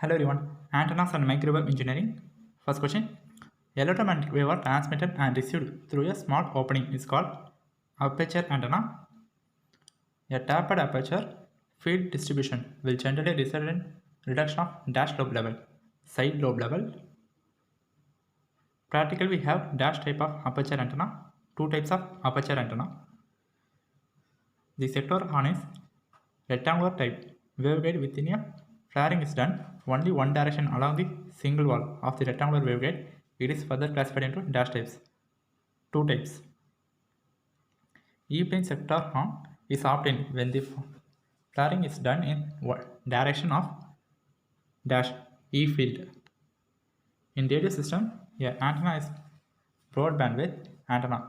Hello everyone, antennas and microwave engineering. First question. Electromagnetic wave are transmitted and received through a small opening is called aperture antenna. A tapered aperture field distribution will generally result in reduction of dash lobe level, side lobe level. Practically we have dash type of aperture antenna, two types of aperture antenna. The sector horn is rectangular type waveguide within a flaring is done only one direction along the single wall of the rectangular waveguide. It is further classified into dash types. Two types. E-plane sector horn is obtained when the flaring is done in direction of dash E field. In radio system, a antenna is broad bandwidth antenna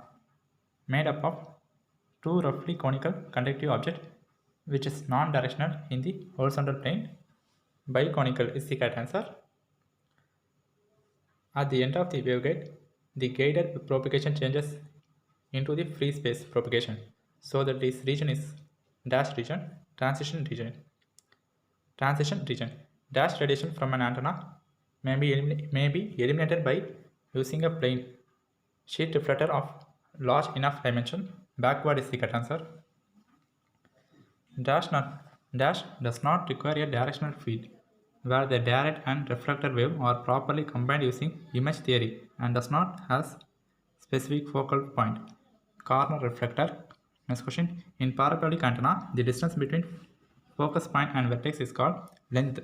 made up of two roughly conical conductive objects which is non-directional in the horizontal plane. Biconical is the correct answer. At the end of the waveguide, the guided propagation changes into the free space propagation, so that this region is dash region, transition region. Transition region. Dash radiation from an antenna may be eliminated by using a plane sheet reflector of large enough dimension. Backward is the correct answer. Dash does not require a directional field, where the direct and reflected wave are properly combined using image theory and does not have specific focal point. Corner reflector. Next question. In parabolic antenna, the distance between focus point and vertex is called length.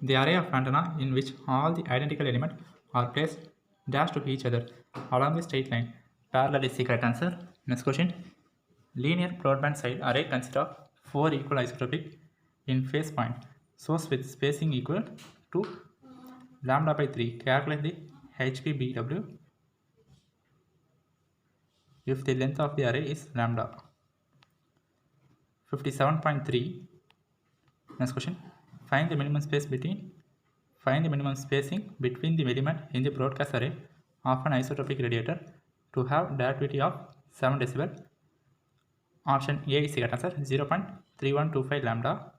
The array of antenna in which all the identical elements are placed dash to each other along the straight line. Parallel is the correct answer. Next question. Linear broadband side array consists of 4 equal isotropic in phase point source with spacing equal to lambda by 3. Calculate the HPBW if the length of the array is lambda. 57.3. Next question. Find the minimum spacing between the element in the broadcast array of an isotropic radiator to have directivity of 7 decibel. Option A is the correct answer, 0.3125 lambda.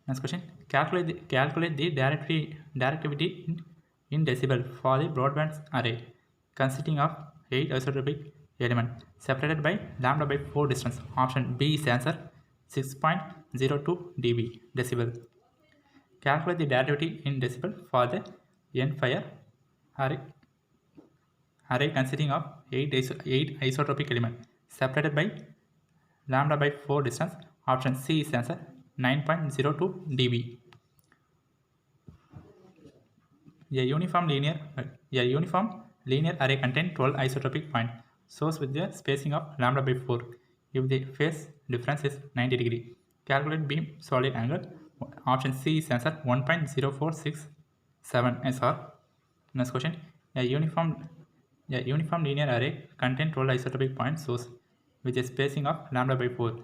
Next question. Calculate the directivity in decibel for the broadband array consisting of 8 isotropic elements separated by lambda by 4 distance. Option B is the answer, 6.02 dB decibel. Calculate the directivity in decibel for the N-fire array consisting of 8 isotropic elements separated by lambda by 4 distance. Option C is the answer, 9.02 dB. A uniform linear array contains 12 isotropic points source with the spacing of lambda by 4 if the phase difference is 90 degree. Calculate beam solid angle. Option C is answer, 1.0467 SR. Next question. A uniform linear array contains 12 isotropic points source with a spacing of lambda by 4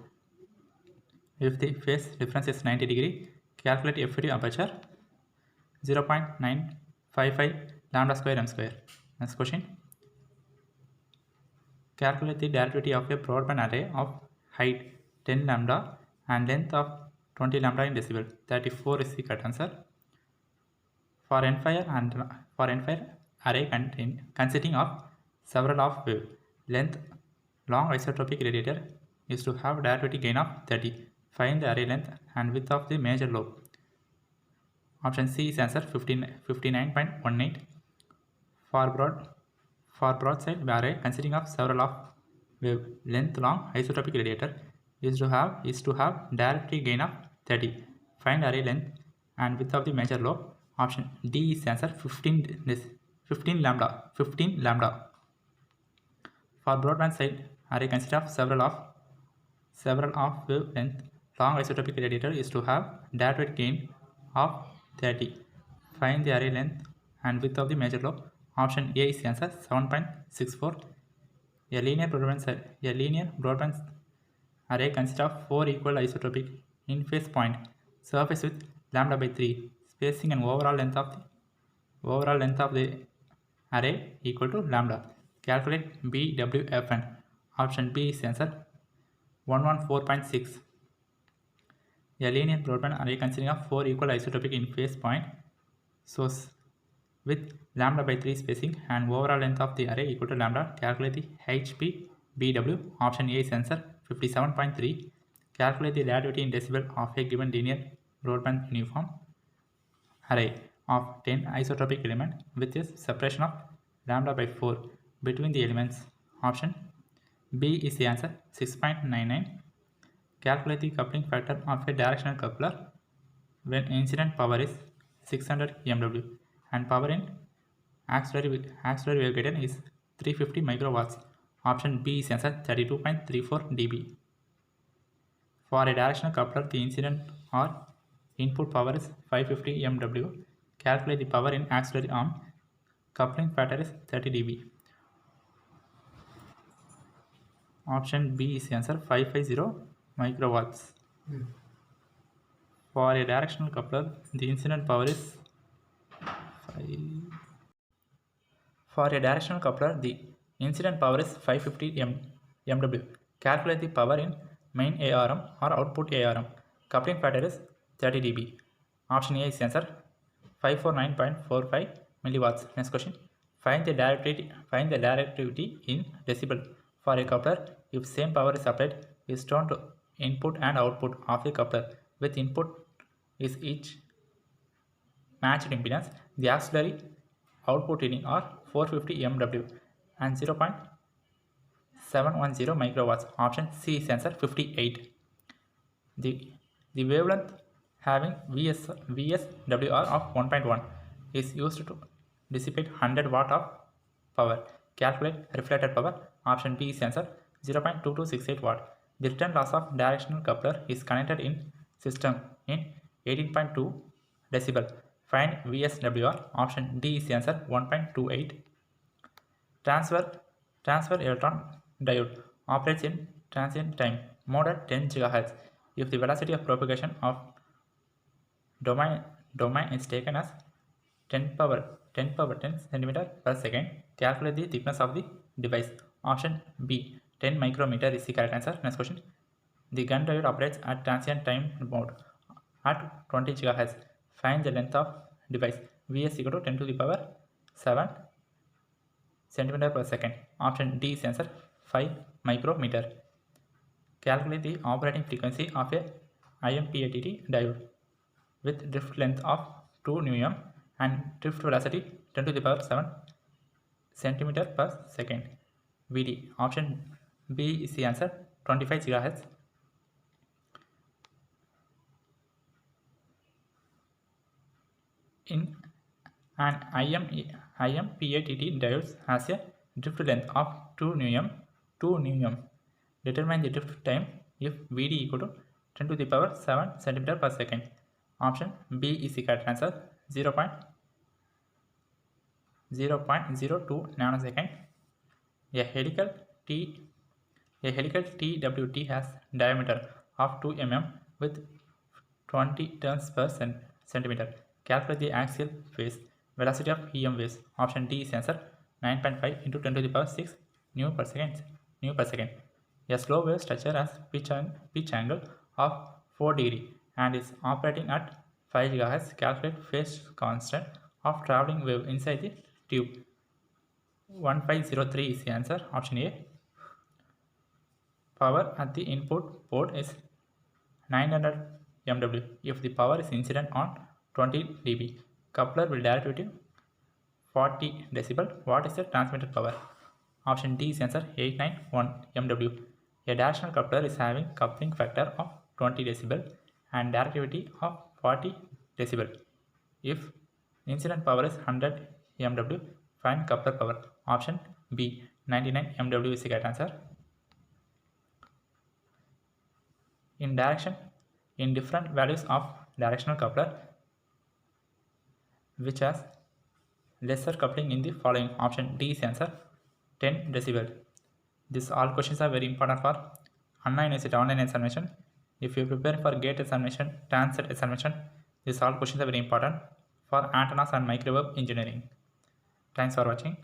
if the phase difference is 90 degree. Calculate effective aperture, 0.955 lambda square m square. Next question. Calculate the directivity of a broadband array of height 10 lambda and length of 20 lambda in decibel. 34 is the correct answer. For N-fire array consisting of several of wave length long isotropic radiator is to have directivity gain of 30. Find the array length and width of the major lobe. Option C is answer, 59.18. For broadside array consisting of several of wave length long isotropic radiator is to have directivity gain of 30. Find array length and width of the major lobe. Option D is answer, 15 lambda. For broadband side array consists of several of wave length long isotropic radiator is to have directivity gain of 30. Find the array length and width of the major lobe. Option A is the answer, 7.64. A linear broadband array consists of 4 equal isotropic in phase point surface with lambda by 3 spacing and overall length of the array equal to lambda. Calculate BWFN. Option B is the answer, 114.6. A linear broadband array consisting of 4 equal isotropic in-phase point sources with lambda by 3 spacing and overall length of the array equal to lambda. Calculate the HPBW. Option A is answer 57.3. Calculate the relativity in decibel of a given linear broadband uniform array of 10 isotropic elements with a separation of lambda by 4 between the elements. Option B is the answer 6.99. Calculate the coupling factor of a directional coupler when incident power is 600 MW and power in auxiliary waveguide is 350 microwatts. Option B is answer 32.34 dB. For a directional coupler, the incident or input power is 550 MW. Calculate the power in auxiliary arm. Coupling factor is 30 dB. Option B is the answer 550 microwatts. For a directional coupler, the incident power is 550 MW. Calculate the power in main ARM or output ARM. Coupling factor is 30 dB. Option A is the answer 549.45 milliwatts. Next question. Find the directivity in decibel for a coupler if same power is applied is shown to input and output of a coupler with input is each matched impedance. The auxiliary output reading are 450 MW and 0.710 microwatts. Option C is answer 58. The wavelength having VSWR of 1.1 is used to dissipate 100 watt of power. Calculate reflected power. Option B is answer 0.2268 watt. The return loss of directional coupler is connected in system in 18.2 decibel. Find VSWR. Option D is the answer 1.28. Transfer electron diode operates in transient time mode at 10 GHz if the velocity of propagation of domain is taken as 10 power 10 cm per second. Calculate the thickness of the device. Option B 10 micrometer is the correct answer. Next question. The gun diode operates at transient time mode at 20 GHz. Find the length of device. Vs equal to 10 to the power 7 centimeter per second. Option D is answer 5 micrometer. Calculate the operating frequency of a IMPATT diode with drift length of 2 nm and drift velocity 10 to the power 7 centimeter per second. Vd. Option B is the answer 25 GHz. In an IMPATT diode has a drift length of 2 nm. Determine the drift time if Vd equal to 10 to the power 7 centimeter per second. Option B is the correct answer 0.02 nanosecond. A helical TWT has diameter of 2 mm with 20 turns per centimeter. Calculate the axial phase velocity of EM waves. Option D is answer 9.5 into 10 to the power 6 new per second. A slow wave structure has pitch angle of 4 degree and is operating at 5 GHz. Calculate phase constant of traveling wave inside the tube. 1503 is the answer. Option A. Power at the input port is 900 MW if the power is incident on 20 dB. Coupler will direct 40 decibel. What is the transmitted power? Option D is answer 891 MW. A directional coupler is having coupling factor of 20 decibel and directivity of 40 decibel. If incident power is 100 MW, find coupler power. Option B 99 MW is the correct answer. In different values of directional coupler which has lesser coupling in the following. Option D is answer 10 decibel. These all questions are very important for Anna University online examination. If you prepare for GATE examination, TANSET examination, these all questions are very important for antennas and microwave engineering. Thanks for watching.